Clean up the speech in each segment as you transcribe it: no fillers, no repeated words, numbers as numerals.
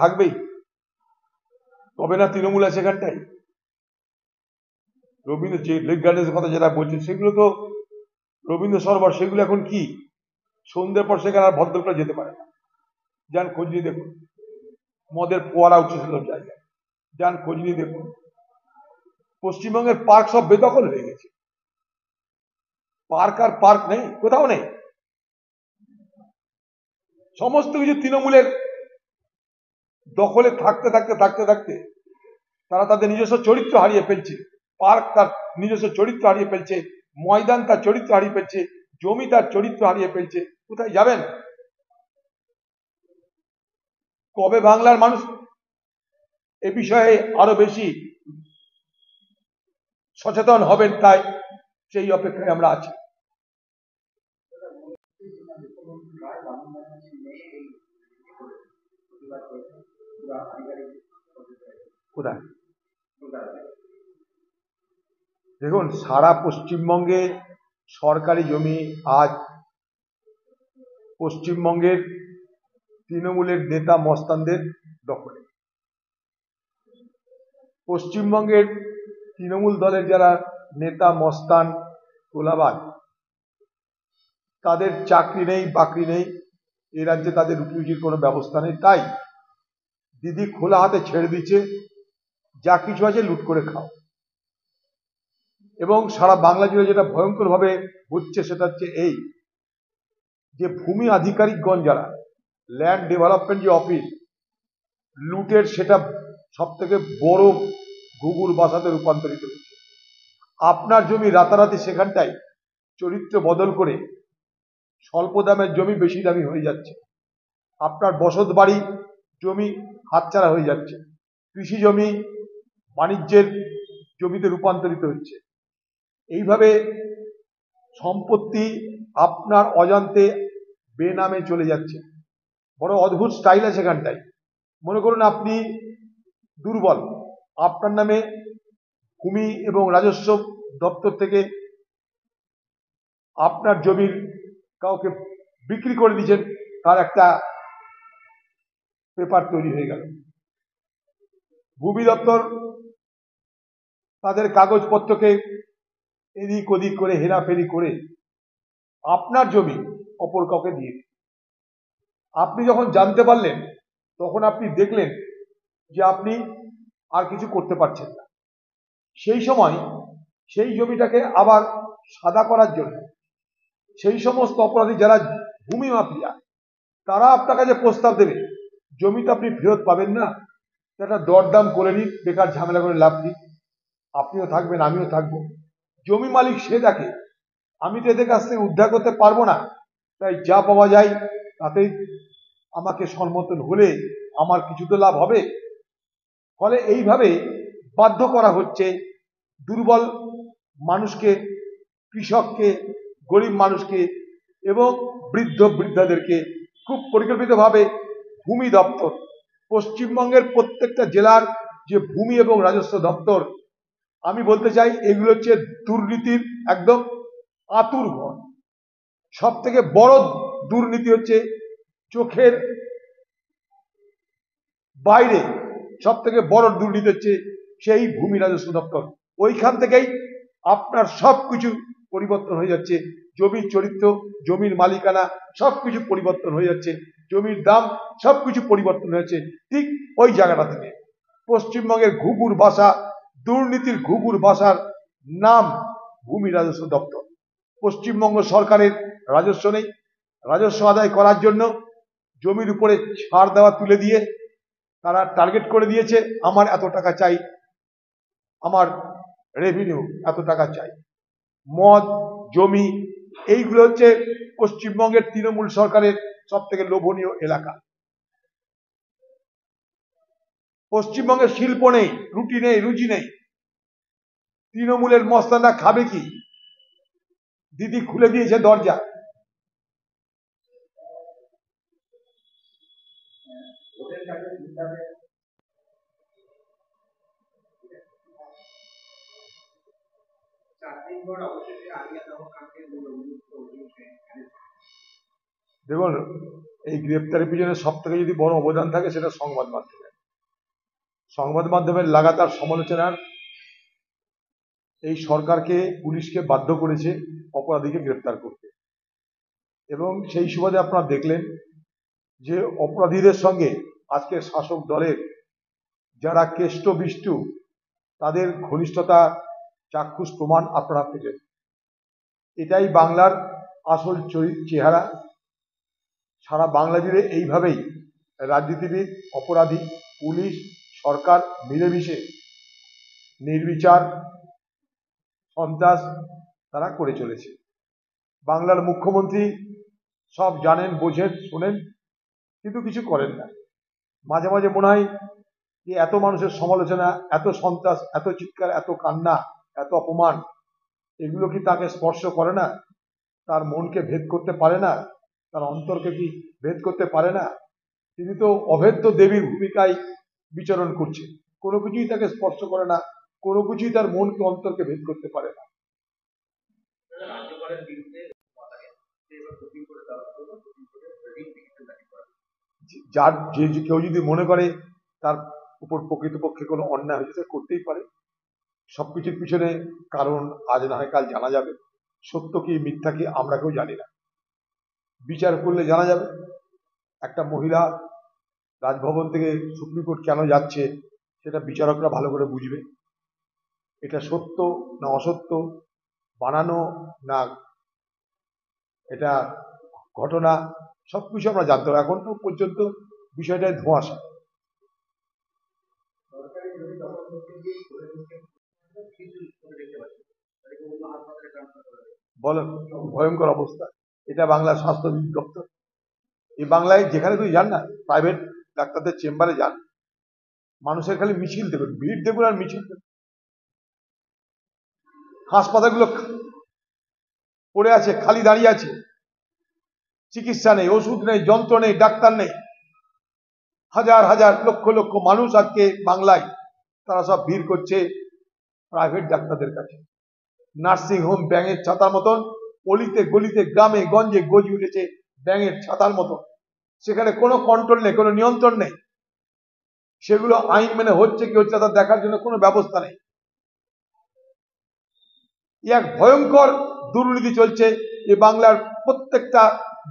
থাকবেই, তবে না তৃণমূল আছে এখানটায়। রবীন্দ্র যে লেক গার্ডেন্সের কথা যেটা বলছে, সেগুলো তো রবীন্দ্র সরোবর, সেগুলো এখন কি সন্ধ্যের পর সেখানে আর ভদ্রলোকরা যেতে পারে না। যান খোঁজ নিয়ে দেখুন, মদের ফোয়ারা উঠছে সেসব জায়গায়, যান খোঁজ নিয়ে দেখুন। পশ্চিমবঙ্গের পার্ক সব বেদখল হয়ে গেছে, পার্ক আর পার্ক নেই, কোথাও নেই। সমস্ত কিছু তৃণমূলের দখলে থাকতে থাকতে থাকতে থাকতে তারা তাদের নিজস্ব চরিত্র হারিয়ে ফেলছে। পার্ক তার নিজস্ব চরিত্র হারিয়ে ফেলছে, ময়দান তার চরিত্র হারিয়ে ফেলছে, জমি তার চরিত্র হারিয়ে ফেলছে। কোথায় যাবেন? কবে বাংলার মানুষ এ বিষয়ে আরো বেশি সচেতন হবেন, তাই সেই অপেক্ষায় আমরা আছি। কোথায়? দেখুন, সারা পশ্চিমবঙ্গে সরকারি জমি আজ পশ্চিমবঙ্গের তৃণমূলের নেতা মস্তানদের দখলে। পশ্চিমবঙ্গের তৃণমূল দলের যারা নেতা মস্তান তোলাবাজ, তাদের চাকরি নেই, বাকরি নেই, এ রাজ্যে তাদের রুটি রুজির কোনো ব্যবস্থা নেই। তাই দিদি খোলা হাতে ছেড়ে দিচ্ছে, যা কিছু আছে লুট করে খাও। এবং সারা বাংলা জুড়ে যেটা ভয়ঙ্কর ভাবে হচ্ছে সেটা হচ্ছে এই যে ভূমি আধিকারিকগণ যারা, ল্যান্ড ডেভেলপমেন্ট যে অফিস, লুটের সেটা সব থেকে বড় ঘুঘুর বাসাতে রূপান্তরিত হচ্ছে। আপনার জমি রাতারাতি সেখানটায় চরিত্র বদল করে স্বল্প দামের জমি বেশি দামি হয়ে যাচ্ছে। আপনার বসত বাড়ি জমি হাতছাড়া হয়ে যাচ্ছে, কৃষি জমি বাণিজ্যের জমিতে রূপান্তরিত হচ্ছে। এইভাবে সম্পত্তি আপনার অজান্তে বেনামে চলে যাচ্ছে। বড় অদ্ভুত স্টাইল আছে এখানটায়। মনে করুন আপনি দুর্বল, আপনার নামে ভূমি এবং রাজস্ব দপ্তর থেকে আপনার জমির কাউকে বিক্রি করে দিয়েছেন, তার একটা পেপার তৈরি হয়ে গেল। ভূমি দপ্তর তাদের কাগজপত্রকে এদিক ওদিক করে হেরাফেরি করে আপনার জমি অপর কাউকে দিয়ে। আপনি যখন জানতে পারলেন, তখন আপনি দেখলেন যে আপনি আর কিছু করতে পারছেন না। সেই সময় সেই জমিটাকে আবার সাদা করার জন্য সেই সমস্ত অপরাধী যারা ভূমি মাফিয়া, তারা আপনার কাছে প্রস্তাব দেবে, জমিটা আপনি ফেরত পাবেন না, একটা দরদাম করে নিন, বেকার ঝামেলা করে লাভ নেই, আপনিও থাকবেন আমিও থাকবো। জমি মালিক সে দেখে আমি তো এদের কাছ থেকে উদ্ধার করতে পারবো না, তাই যা পাওয়া যায় তাতেই আমাকে সম্মতন হলে আমার কিছু তো লাভ হবে। ফলে এইভাবে বাধ্য করা হচ্ছে দুর্বল মানুষকে, কৃষককে, গরিব মানুষকে এবং বৃদ্ধ বৃদ্ধাদেরকে খুব পরিকল্পিতভাবে ভূমি দপ্তর, পশ্চিমবঙ্গের প্রত্যেকটা জেলার যে ভূমি এবং রাজস্ব দপ্তর, আমি বলতে চাই এগুলো হচ্ছে দুর্নীতির একদম আতুর ঘর। সব থেকে বড় দুর্নীতি হচ্ছে চোখের বাইরে, সব থেকে বড় দুর্নীতি হচ্ছে সেই ভূমি রাজস্ব দপ্তর। ওইখান থেকেই আপনার সবকিছু পরিবর্তন হয়ে যাচ্ছে, জমির চরিত্র, জমির মালিকানা সবকিছু পরিবর্তন হয়ে যাচ্ছে, জমির দাম সবকিছু পরিবর্তন হয়েছে ঠিক ওই জায়গাটা থেকে। পশ্চিমবঙ্গের ঘুঘুর বাসা, দুর্নীতির ঘুঘুর বাসার নাম ভূমি রাজস্ব দপ্তর। পশ্চিমবঙ্গ সরকারের রাজস্ব নেই, রাজস্ব আদায় করার জন্য জমির উপরে ছাড় দেওয়া তুলে দিয়ে তারা টার্গেট করে দিয়েছে, আমার এত টাকা চাই, আমার রেভিনিউ এত টাকা চাই। মদ, জমি, এইগুলো হচ্ছে পশ্চিমবঙ্গের তৃণমূল সরকারের সব থেকে লোভনীয় এলাকা। পশ্চিমবঙ্গে শিল্প নেই, রুটি নেই, রুজি নেই, তৃণমূলের মস্তানরা খাবে কি? দিদি খুলে দিয়েছে দরজা। দেখুন, এই গ্রেপ্তারের পিছনে সব থেকে যদি বড় অবদান থাকে সেটা সংবাদ মাধ্যমের। সংবাদ মাধ্যমের লাগাতার সমালোচনার এই সরকারকে, পুলিশকে বাধ্য করেছে অপরাধীকে গ্রেপ্তার করতে। এবং সেই সুবাদে আপনারা দেখলেন যে অপরাধীদের সঙ্গে আজকে শাসক দলের যারা কেষ্ট বিষ্টু তাদের ঘনিষ্ঠতা চাক্ষুষ প্রমাণ আপনারা পেলেন। এটাই বাংলার আসল চেহারা। সারা বাংলা জুড়ে এইভাবেই রাজনীতিবিদ, অপরাধী, পুলিশ, সরকার মিলেমিশে নির্বিচার সন্ত্রাস তারা করে চলেছে। বাংলার মুখ্যমন্ত্রী সব জানেন, বোঝেন, শোনেন, কিন্তু কিছু করেন না। মাঝে মাঝে মনে হয় যে এত মানুষের সমালোচনা, এত সন্ত্রাস, এত চিৎকার, এত কান্না, এত অপমান, এগুলো কি তাকে স্পর্শ করে না? তার মনকে ভেদ করতে পারে না? তার অন্তরকে কি ভেদ করতে পারে না? তিনি তো অভেদ্য দেবীর ভূমিকায় বিচরণ করছে। কোনো কিছুই তাকে স্পর্শ করে না, কোনো কিছুই তার মনকে, অন্তরকে ভেদ করতে পারে না। যার যে কেউ যদি মনে করে তার উপর প্রকৃতপক্ষে কোনো অন্যায় হয়েছে, করতেই পারে। সবকিছুর পিছনে কারণ আজ না হয় কাল জানা যাবে। সত্য কি মিথ্যা কি আমরা কেউ জানি না, বিচার করলে জানা যাবে। একটা মহিলা রাজভবন থেকে সুপ্রিম কোর্ট কেন যাচ্ছে সেটা বিচারকরা ভালো করে বুঝবে। এটা সত্য না অসত্য, বানানো না এটা ঘটনা, সবকিছু আমরা জানতে হবে। এখন তো পর্যন্ত বিষয়টাই ধোঁয়াশা। বলেন, ভয়ঙ্কর অবস্থা। এটা বাংলার স্বাস্থ্য দপ্তর। এই বাংলায় যেখানে তুই যান না, প্রাইভেট ডাক্তারদের চেম্বারে যান, মানুষের খালি মিছিল দেখুন, ভিড় দেখুন আর মিছিল দেখুন। হাসপাতালগুলো পড়ে আছে, খালি দাঁড়িয়ে আছে, চিকিৎসা নেই, ওষুধ নেই, যন্ত্র নেই, ডাক্তার নেই। হাজার হাজার লক্ষ লক্ষ মানুষ আজকে বাংলায় তারা সব ভিড় করছে প্রাইভেট ডাক্তারদের কাছে। নার্সিং হোম ব্যাঙের ছাতার মতন অলিতে গলিতে, গ্রামে গঞ্জে গজি উঠেছে ব্যাঙের ছাতার মতো। সেখানে কোনো কন্ট্রোল নেই, কোনো নিয়ন্ত্রণ নেই। সেগুলো আইন মেনে হচ্ছে কি হচ্ছে তা দেখার জন্য কোনো ব্যবস্থা নেই। এক ভয়ঙ্কর দুর্নীতি চলছে এই বাংলার প্রত্যেকটা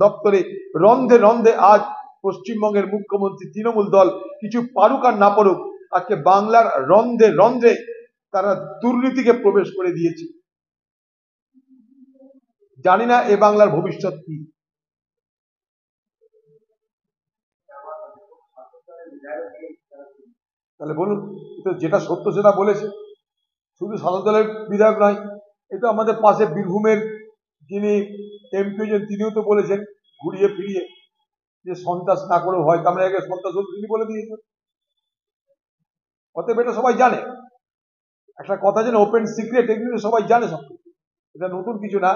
দপ্তরে। রন্ধে রন্ধে আজ পশ্চিমবঙ্গের মুখ্যমন্ত্রী, তৃণমূল দল কিছু পারুক আর না পারুক, আজকে বাংলার রন্ধে রন্ধে তারা দুর্নীতিকে প্রবেশ করে দিয়েছে। জানি না এ বাংলার ভবিষ্যৎ কি। তাহলে বলুন, যেটা সত্য সেটা বলেছে। শুধু শাসক দলের বিধায়ক নয়, এটা আমাদের পাশে বীরভূমের যিনি এমপি তিনিও তো বলেছেন ঘুরিয়ে ফিরিয়ে যে সন্ত্রাস না করেও হয়, আমরা আগে সন্ত্রাস তিনি বলে দিয়েছেন। অতএব এটা সবাই জানে। একটা কথা যেন ওপেন সিক্রেট, এগুলো সবাই জানে সব। এটা নতুন কিছু না।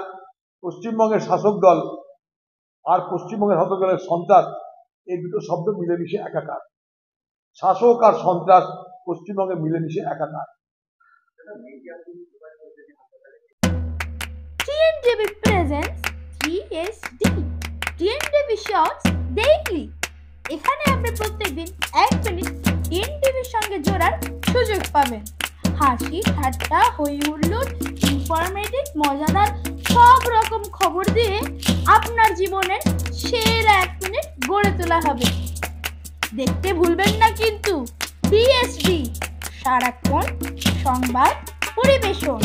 পশ্চিমবঙ্গের শাসক দল আর পশ্চিমবঙ্গের শাসক দলের সন্ত্রাস, এই দুটো শব্দ মিলেমিশে একাকার। শাসক আর সন্ত্রাস পশ্চিমবঙ্গে মিলেমিশে একাকার। TNTV presents TSD, TNTV Shorts Daily। এখানে আপনি প্রত্যেকদিন 1 মিনিট TNTVর সঙ্গে জোড়ার সুযোগ পাবেন। হাসি, ঠাট্টা, হই হুল্লোড়, ইনফরমেটিভ, মজাদার সব রকম খবর দিয়ে আপনার জীবনের সেরা 1 মিনিট গড়ে তোলা হবে। দেখতে ভুলবেন না কিন্তু TSD, সারাক্ষণ সংবাদ পরিবেশন।